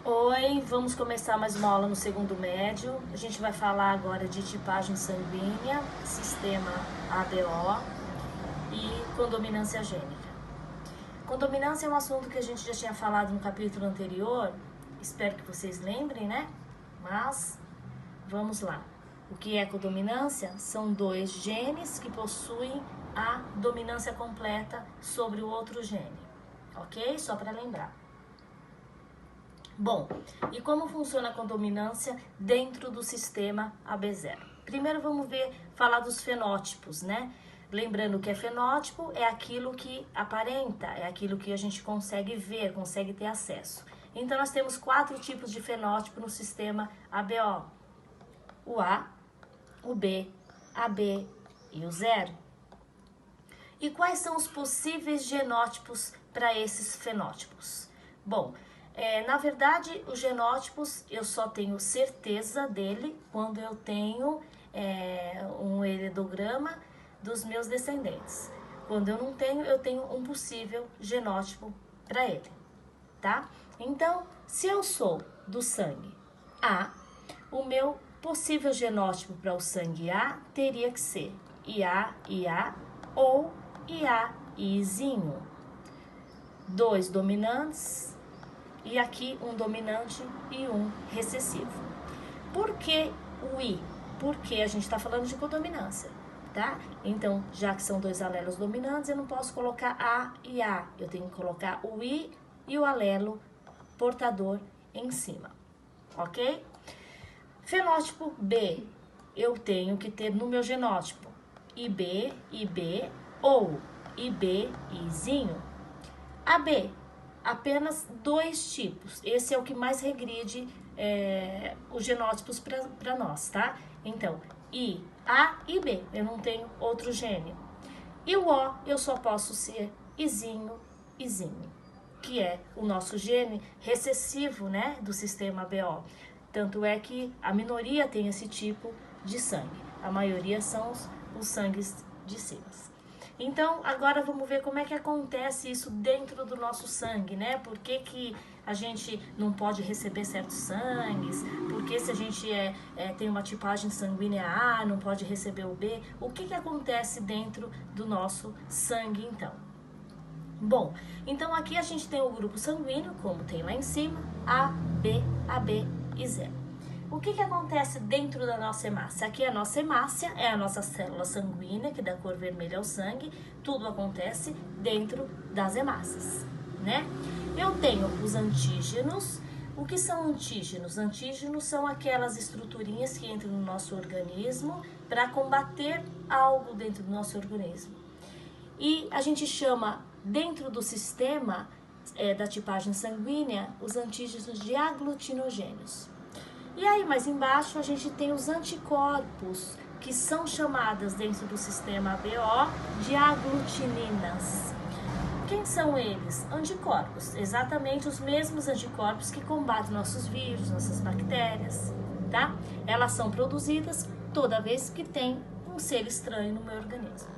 Oi, vamos começar mais uma aula no segundo médio. A gente vai falar agora de tipagem sanguínea, sistema ABO e condominância gênica. Condominância é um assunto que a gente já tinha falado no capítulo anterior, espero que vocês lembrem, né? Mas vamos lá. O que é condominância? São dois genes que possuem a dominância completa sobre o outro gene, ok? Só para lembrar. Bom, e como funciona a condominância dentro do sistema AB0? Primeiro vamos falar dos fenótipos, né? Lembrando que fenótipo é aquilo que aparenta, é aquilo que a gente consegue ver, consegue ter acesso. Então nós temos 4 tipos de fenótipo no sistema ABO. O A, o B, a B e o 0. E quais são os possíveis genótipos para esses fenótipos? Bom, na verdade, os genótipos eu só tenho certeza dele quando eu tenho um heredograma dos meus descendentes. Quando eu não tenho, eu tenho um possível genótipo para ele, tá? Então, se eu sou do sangue A, o meu possível genótipo para o sangue A teria que ser IA ou IAIzinho. 2 dominantes e aqui um dominante e um recessivo. Por que o I? Porque a gente está falando de codominância, tá? Então, já que são 2 alelos dominantes, eu não posso colocar A e A. Eu tenho que colocar o I e o alelo portador em cima, ok? Fenótipo B, eu tenho que ter no meu genótipo IB ou IB, Izinho. AB, apenas 2 tipos. Esse é o que mais regride os genótipos para nós, tá? Então, I, A e B, eu não tenho outro gene. E o O, eu só posso ser Izinho, que é o nosso gene recessivo, né, do sistema ABO. Tanto é que a minoria tem esse tipo de sangue. A maioria são os sangues de cima. Então, agora vamos ver como é que acontece isso dentro do nosso sangue, né? Por que a gente não pode receber certos sangues? Por que se a gente tem uma tipagem sanguínea A, não pode receber o B? O que acontece dentro do nosso sangue, então? Bom, então aqui a gente tem o grupo sanguíneo, como tem lá em cima, A, B, AB e 0. O que acontece dentro da nossa hemácia? Aqui a nossa hemácia é a nossa célula sanguínea, que dá cor vermelha ao sangue. Tudo acontece dentro das hemácias, né? Eu tenho os antígenos. O que são antígenos? Antígenos são aquelas estruturinhas que entram no nosso organismo para combater algo dentro do nosso organismo. E a gente chama, dentro do sistema da tipagem sanguínea, os antígenos de aglutinogênios. E aí, mais embaixo, a gente tem os anticorpos, que são chamadas dentro do sistema ABO de aglutininas. Quem são eles? Anticorpos, exatamente os mesmos anticorpos que combatem nossos vírus, nossas bactérias, tá? Elas são produzidas toda vez que tem um ser estranho no meu organismo.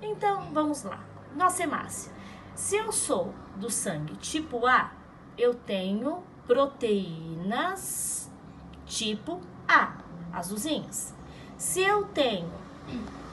Então, vamos lá. Nossa hemácia. Se eu sou do sangue tipo A, eu tenho proteínas tipo A, azulzinhas. Se eu tenho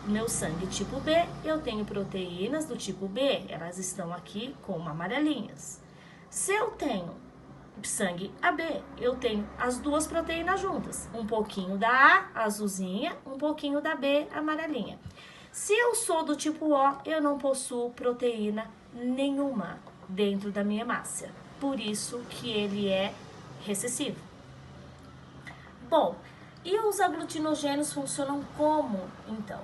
meu sangue tipo B, eu tenho proteínas do tipo B, elas estão aqui como amarelinhas. Se eu tenho sangue AB, eu tenho as 2 proteínas juntas, um pouquinho da A, azulzinha, um pouquinho da B, amarelinha. Se eu sou do tipo O, eu não possuo proteína nenhuma dentro da minha hemácia, por isso que ele é recessivo. Bom, e os aglutinogênios funcionam como, então?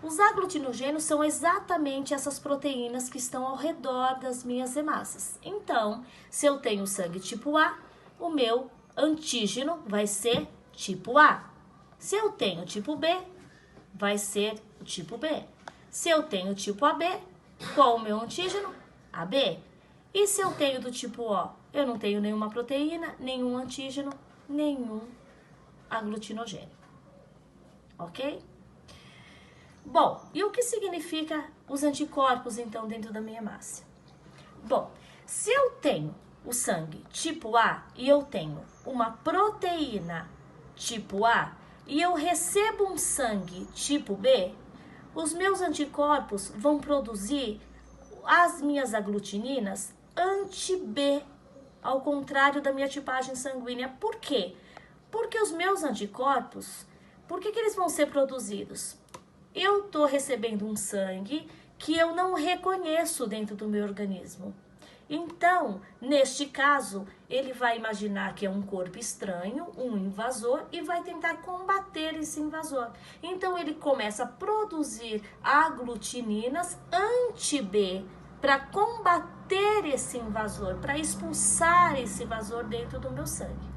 Os aglutinogênios são exatamente essas proteínas que estão ao redor das minhas hemácias. Então, se eu tenho sangue tipo A, o meu antígeno vai ser tipo A. Se eu tenho tipo B, vai ser o tipo B. Se eu tenho tipo AB, qual o meu antígeno? AB. E se eu tenho do tipo O, eu não tenho nenhuma proteína, nenhum antígeno, nenhum aglutinogênio, ok? Bom, e o que significa os anticorpos, então, dentro da minha hemácia? Bom, se eu tenho o sangue tipo A e eu tenho uma proteína tipo A e eu recebo um sangue tipo B, os meus anticorpos vão produzir as minhas aglutininas anti-B, ao contrário da minha tipagem sanguínea. Por quê? Porque os meus anticorpos, por que eles vão ser produzidos? Eu estou recebendo um sangue que eu não reconheço dentro do meu organismo. Então, neste caso, ele vai imaginar que é um corpo estranho, um invasor, e vai tentar combater esse invasor. Então, ele começa a produzir aglutininas anti-B para combater esse invasor, para expulsar esse invasor dentro do meu sangue.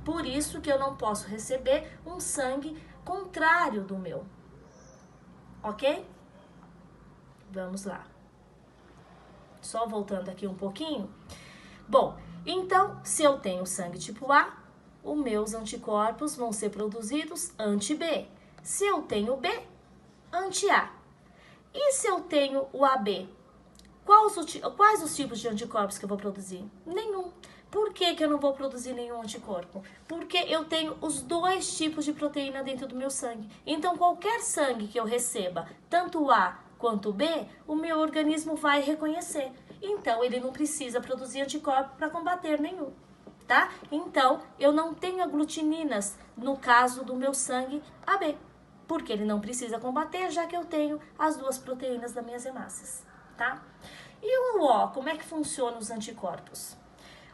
Por isso que eu não posso receber um sangue contrário do meu. Ok? Vamos lá. Só voltando aqui um pouquinho. Bom, então, se eu tenho sangue tipo A, os meus anticorpos vão ser produzidos anti-B. Se eu tenho B, anti-A. E se eu tenho o AB? Quais os tipos de anticorpos que eu vou produzir? Nenhum. Por que eu não vou produzir nenhum anticorpo? Porque eu tenho os dois tipos de proteína dentro do meu sangue. Então, qualquer sangue que eu receba, tanto A quanto B, o meu organismo vai reconhecer. Então, ele não precisa produzir anticorpo para combater nenhum, tá? Então, eu não tenho aglutininas no caso do meu sangue AB, porque ele não precisa combater, já que eu tenho as duas proteínas das minhas hemácias, tá? E o O, como é que funcionam os anticorpos?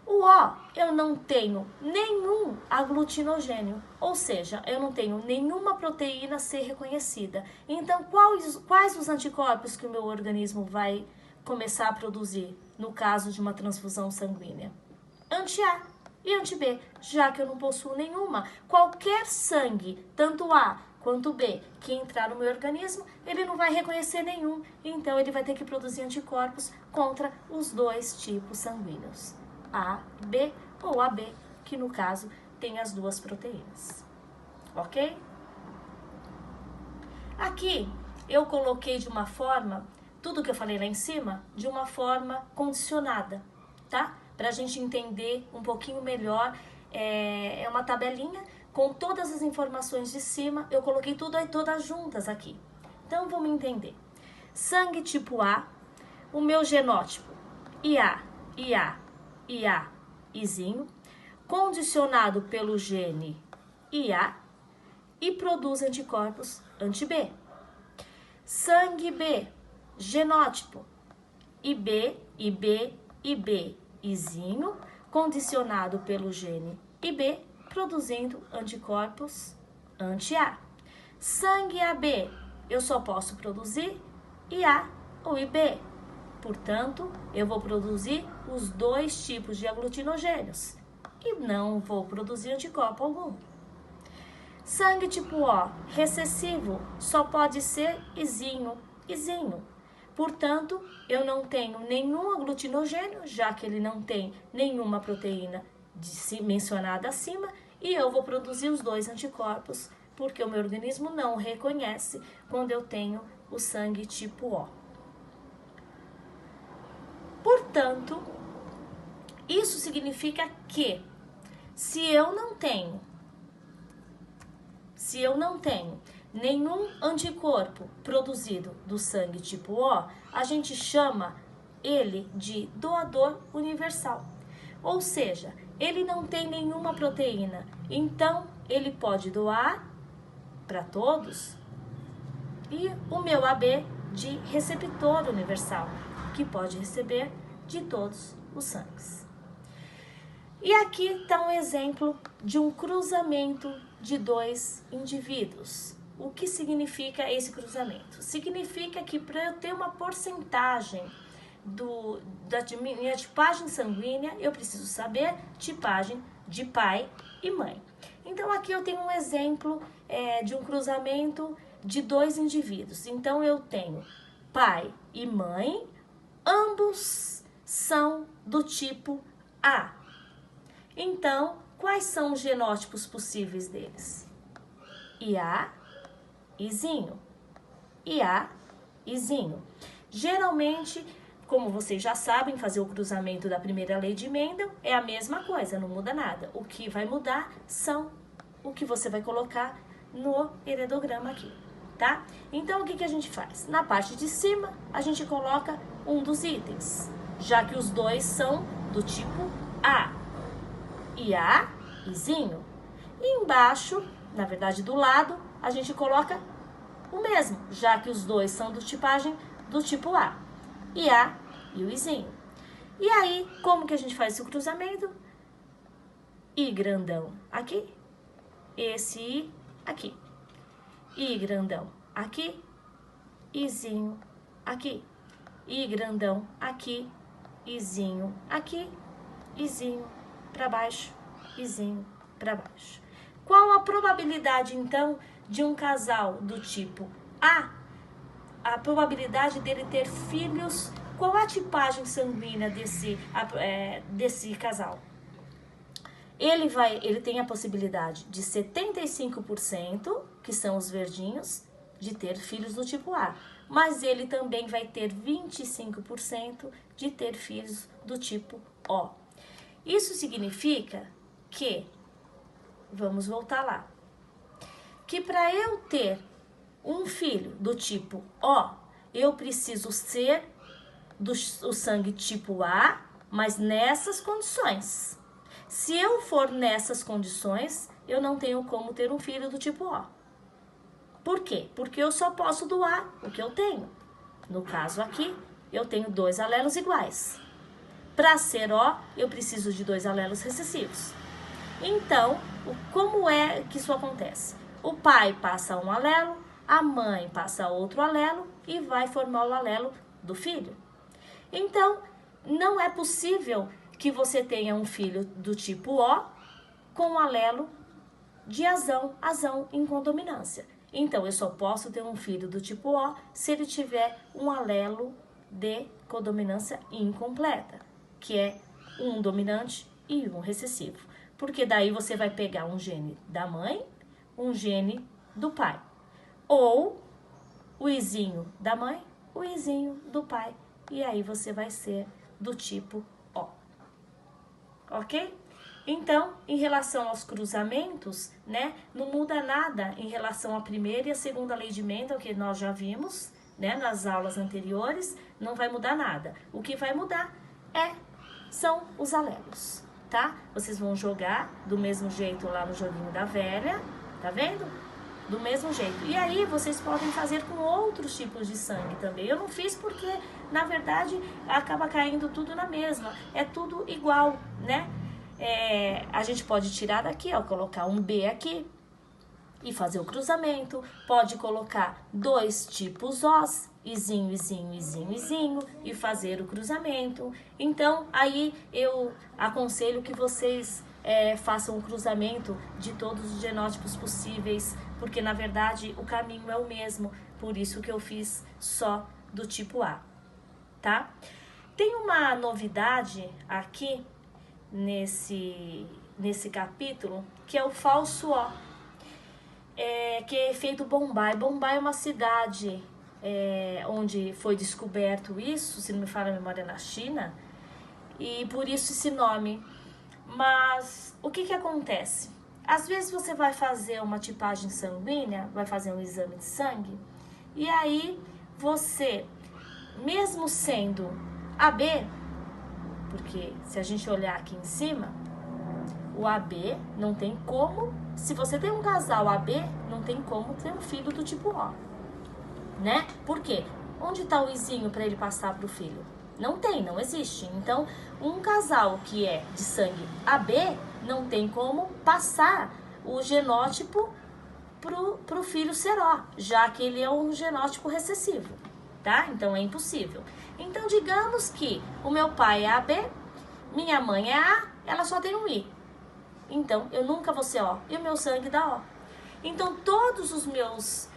O O, eu não tenho nenhum aglutinogênio, ou seja, eu não tenho nenhuma proteína a ser reconhecida. Então, quais os anticorpos que o meu organismo vai começar a produzir no caso de uma transfusão sanguínea? Anti-A e anti-B, já que eu não possuo nenhuma. Qualquer sangue, tanto A quanto B, que entrar no meu organismo, ele não vai reconhecer nenhum. Então, ele vai ter que produzir anticorpos contra os dois tipos sanguíneos. A, B ou AB, que no caso tem as duas proteínas, ok? Aqui eu coloquei de uma forma, tudo que eu falei lá em cima, de uma forma condicionada, tá? Pra gente entender um pouquinho melhor, é uma tabelinha com todas as informações de cima, eu coloquei todas juntas aqui. Então vamos entender. Sangue tipo A, o meu genótipo IA, IA, IA, Izinho, condicionado pelo gene IA e produz anticorpos anti-B. Sangue B, genótipo IB, IB, IB, Izinho, condicionado pelo gene IB, produzindo anticorpos anti-A. Sangue AB, eu só posso produzir IA ou IB. Portanto, eu vou produzir os dois tipos de aglutinogênios e não vou produzir anticorpo algum. Sangue tipo O, recessivo, só pode ser Izinho, Izinho. Portanto, eu não tenho nenhum aglutinogênio, já que ele não tem nenhuma proteína mencionada acima, e eu vou produzir os dois anticorpos, porque o meu organismo não reconhece quando eu tenho o sangue tipo O. Portanto, isso significa que se eu não tenho nenhum anticorpo produzido do sangue tipo O, a gente chama ele de doador universal. Ou seja, ele não tem nenhuma proteína, então ele pode doar para todos. E o meu AB de receptor universal, que pode receber de todos os sangues. E aqui está um exemplo de um cruzamento de dois indivíduos. O que significa esse cruzamento? Significa que para eu ter uma porcentagem da minha tipagem sanguínea, eu preciso saber tipagem de pai e mãe. Então, aqui eu tenho um exemplo de um cruzamento de dois indivíduos. Então, eu tenho pai e mãe, ambos são do tipo A. Então, quais são os genótipos possíveis deles? IA, Izinho. IA, Izinho. Geralmente, como vocês já sabem, fazer o cruzamento da primeira lei de Mendel é a mesma coisa, não muda nada. O que vai mudar são o que você vai colocar no heredograma aqui, tá? Então, o que a gente faz? Na parte de cima, a gente coloca um dos itens, já que os dois são do tipo A. E A, izinho. E embaixo, na verdade do lado, a gente coloca o mesmo, já que os dois são do tipagem do tipo A. E A e o izinho. E aí, como que a gente faz esse cruzamento? I grandão aqui, esse I aqui. I grandão aqui, izinho aqui. I grandão aqui, izinho aqui, izinho para baixo, izinho para baixo. Qual a probabilidade, então, de um casal do tipo A? A probabilidade dele ter filhos, qual a tipagem sanguínea desse casal? Ele tem a possibilidade de 75%, que são os verdinhos, de ter filhos do tipo A. Mas ele também vai ter 25% de ter filhos do tipo O. Isso significa que, vamos voltar lá, que para eu ter um filho do tipo O, eu preciso ser o sangue tipo A, mas nessas condições. Se eu for nessas condições, eu não tenho como ter um filho do tipo O. Por quê? Porque eu só posso doar o que eu tenho. No caso aqui, eu tenho 2 alelos iguais. Para ser O, eu preciso de 2 alelos recessivos. Então, como é que isso acontece? O pai passa um alelo, a mãe passa outro alelo e vai formar o alelo do filho. Então, não é possível que você tenha um filho do tipo O com um alelo de azão em condominância. Então, eu só posso ter um filho do tipo O se ele tiver um alelo de codominância incompleta, que é um dominante e um recessivo. Porque daí você vai pegar um gene da mãe, um gene do pai. Ou o izinho da mãe, o izinho do pai. E aí você vai ser do tipo O. Ok? Então, em relação aos cruzamentos, né, não muda nada em relação à primeira e à segunda lei de Mendel, que nós já vimos, né, nas aulas anteriores, não vai mudar nada. O que vai mudar são os alelos, tá? Vocês vão jogar do mesmo jeito lá no joguinho da velha, tá vendo? Do mesmo jeito. E aí, vocês podem fazer com outros tipos de sangue também. Eu não fiz porque, na verdade, acaba caindo tudo na mesma. É tudo igual, né? A gente pode tirar daqui, ó, colocar um B aqui e fazer o cruzamento. Pode colocar 2 tipos Os, izinho, izinho, izinho, izinho, e fazer o cruzamento. Então, aí eu aconselho que vocês façam o cruzamento de todos os genótipos possíveis, porque na verdade o caminho é o mesmo, por isso que eu fiz só do tipo A, tá? Tem uma novidade aqui nesse capítulo, que é o falso O, que é efeito Bombay. Bombay é uma cidade onde foi descoberto isso, se não me falha a memória, na China, e por isso esse nome. Mas o que acontece? Às vezes você vai fazer uma tipagem sanguínea, vai fazer um exame de sangue, e aí você, mesmo sendo AB, porque se a gente olhar aqui em cima, o AB não tem como, se você tem um casal AB, não tem como ter um filho do tipo O, né? Por quê? Onde está o izinho para ele passar para o filho? Não tem, não existe. Então, um casal que é de sangue AB não tem como passar o genótipo pro filho ser O, já que ele é um genótipo recessivo, tá? Então, é impossível. Então, digamos que o meu pai é AB, minha mãe é A, ela só tem um I. Então, eu nunca vou ser O, e o meu sangue dá O. Então, todos os meus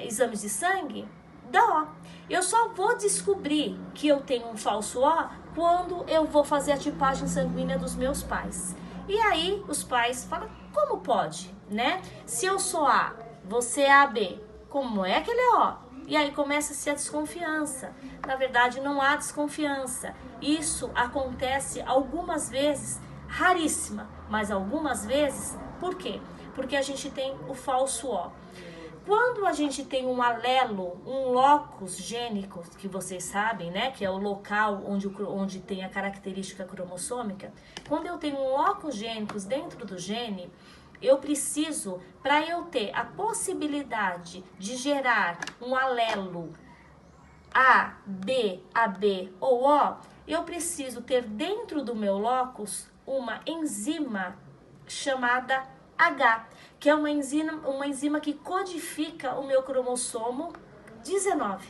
exames de sangue dá O. Eu só vou descobrir que eu tenho um falso O quando eu vou fazer a tipagem sanguínea dos meus pais. E aí, os pais falam, como pode, né? Se eu sou A, você é AB, como é que ele é O? E aí começa-se a desconfiança. Na verdade, não há desconfiança. Isso acontece algumas vezes, raríssima, mas algumas vezes. Por quê? Porque a gente tem o falso O. Quando a gente tem um alelo, um locus gênico, que vocês sabem, né, que é o local onde tem a característica cromossômica, quando eu tenho um locus gênicos dentro do gene, eu preciso, para eu ter a possibilidade de gerar um alelo A, B, AB ou O, eu preciso ter dentro do meu locus uma enzima chamada H, que é uma enzima que codifica o meu cromossomo 19.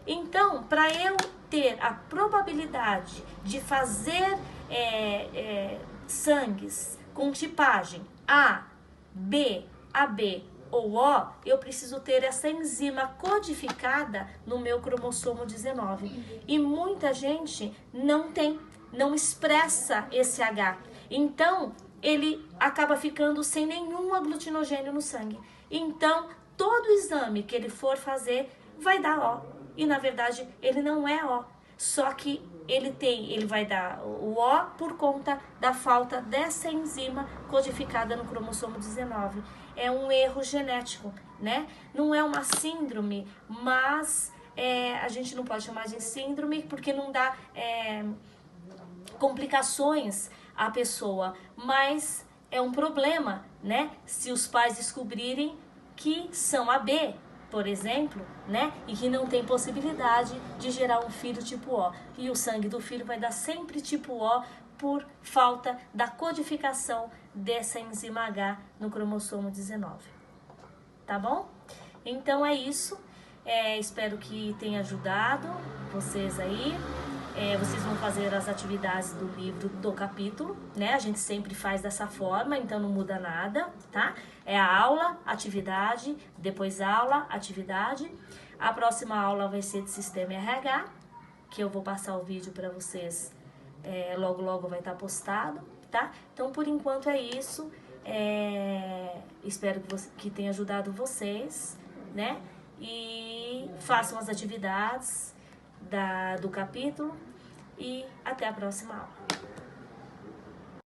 Então, para eu ter a probabilidade de fazer sangues com tipagem A, B, AB ou O, eu preciso ter essa enzima codificada no meu cromossomo 19. E muita gente não tem, não expressa esse H. Então, ele acaba ficando sem nenhum aglutinogênio no sangue. Então, todo exame que ele for fazer vai dar O. E, na verdade, ele não é O. Só que ele vai dar o O por conta da falta dessa enzima codificada no cromossomo 19. É um erro genético, né? Não é uma síndrome, mas a gente não pode chamar de síndrome porque não dá complicações à pessoa, mas é um problema, né? Se os pais descobrirem que são AB, por exemplo, né? E que não tem possibilidade de gerar um filho tipo O. E o sangue do filho vai dar sempre tipo O por falta da codificação dessa enzima H no cromossomo 19. Tá bom? Então é isso. Espero que tenha ajudado vocês aí. Vocês vão fazer as atividades do livro do capítulo, né? A gente sempre faz dessa forma, então não muda nada, tá? É a aula, atividade, depois aula, atividade. A próxima aula vai ser de Sistema RH, que eu vou passar o vídeo para vocês, logo vai estar postado, tá? Então, por enquanto é isso. Espero que tenha ajudado vocês, né? E façam as atividades do capítulo e até a próxima aula.